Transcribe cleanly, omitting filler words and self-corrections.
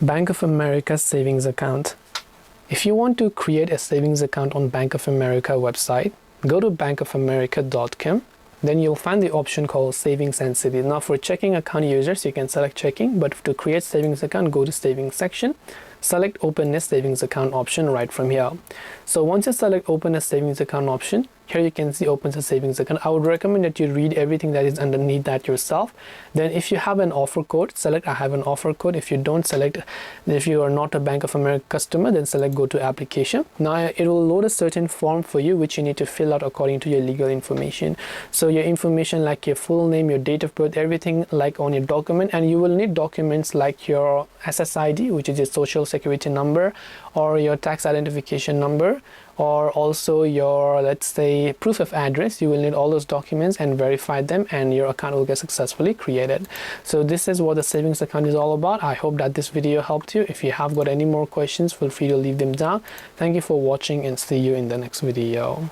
Bank of America savings account. If you want to create a savings account on Bank of America website, go to bankofamerica.com. Then you'll find the option called savings and city. Now for checking account users, you can select checking, but to create savings account, go to savings section, select open a savings account option right from here. So once you select open a savings account option, here you can see open a savings account. I would recommend that you read everything that is underneath that yourself. Then if you have an offer code, select I have an offer code. If you don't select, if you are not a Bank of America customer, then select go to application. Now it will load a certain form for you which you need to fill out according to your legal information. So your information like your full name, your date of birth, everything like on your document, and you will need documents like your SSID, which is your social security number, or your tax identification number, or also your, let's say, proof of address. You will need all those documents and verify them, and your account will get successfully created. So this is what the savings account is all about. I hope that this video helped you. If you have got any more questions, feel free to leave them down. Thank you for watching and see you in the next video.